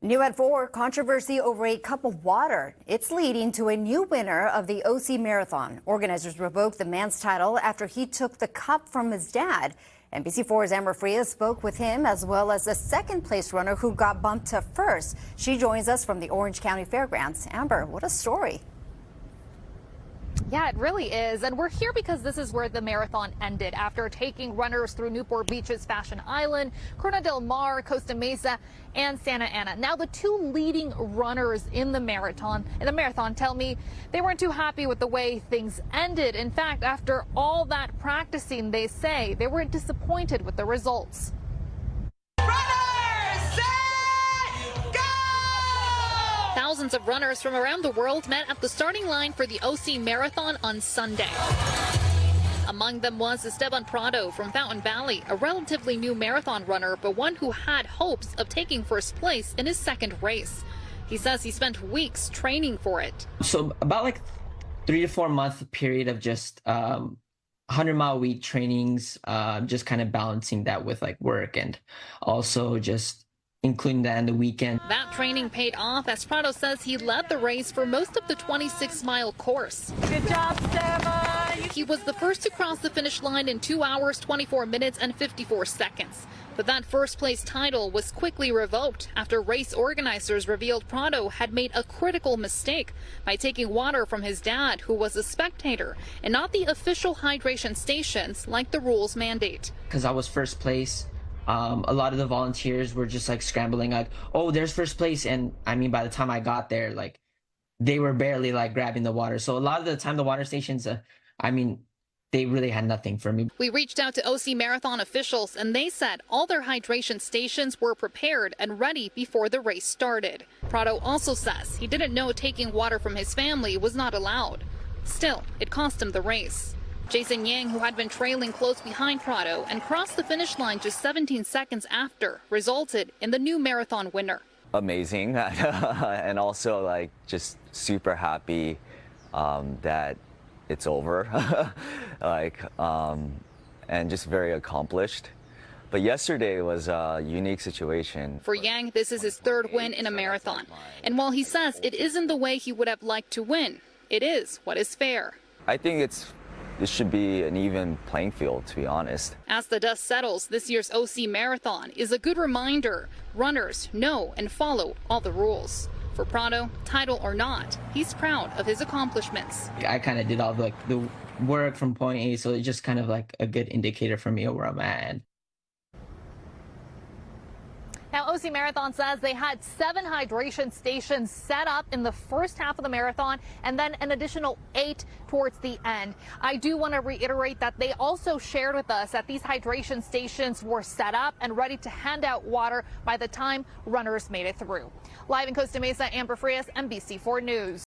New at 4, controversy over a cup of water. It's leading to a new winner of the OC Marathon. Organizers revoked the man's title after he took the cup from his dad. NBC4's Amber Frias spoke with him, as well as a second-place runner who got bumped to first. She joins us from the Orange County Fairgrounds. Amber, what a story. Yeah, it really is. And we're here because this is where the marathon ended after taking runners through Newport Beach's Fashion Island, Corona del Mar, Costa Mesa, and Santa Ana. Now, the two leading runners in the marathon tell me they weren't too happy with the way things ended. In fact, after all that practicing, they say they were disappointed with the results. Thousands of runners from around the world met at the starting line for the OC Marathon on Sunday. Among them was Esteban Prado from Fountain Valley, a relatively new marathon runner, but one who had hopes of taking first place in his second race. He says he spent weeks training for it. So about like 3 to 4 month period of just 100-mile-a-week trainings, just kind of balancing that with like work and also just including that in the weekend. That training paid off, as Prado says he led the race for most of the 26-mile course. Good job, Esteban. He was the first to cross the finish line in 2 hours, 24 minutes, and 54 seconds. But that first-place title was quickly revoked after race organizers revealed Prado had made a critical mistake by taking water from his dad, who was a spectator, and not the official hydration stations like the rules mandate. Because I was first place, a lot of the volunteers were just like scrambling like, oh, there's first place. And I mean, by the time I got there, like they were barely like grabbing the water. So a lot of the time the water stations, they really had nothing for me. We reached out to OC Marathon officials and they said all their hydration stations were prepared and ready before the race started. Prado also says he didn't know taking water from his family was not allowed. Still, it cost him the race. Jason Yang, who had been trailing close behind Prado and crossed the finish line just 17 seconds after, resulted in the new marathon winner. Amazing, and also like just super happy that it's over, and just very accomplished. But yesterday was a unique situation. For Yang, this is his third win in a marathon. And while he says it isn't the way he would have liked to win, it is what is fair. I think it should be an even playing field, to be honest. As the dust settles, this year's OC Marathon is a good reminder runners know and follow all the rules. For Prado, title or not, he's proud of his accomplishments. I kind of did all the work from point A, so it's just kind of like a good indicator for me of where I'm at. Now, OC Marathon says they had 7 hydration stations set up in the first half of the marathon and then an additional 8 towards the end. I do want to reiterate that they also shared with us that these hydration stations were set up and ready to hand out water by the time runners made it through. Live in Costa Mesa, Amber Frias, NBC4 News.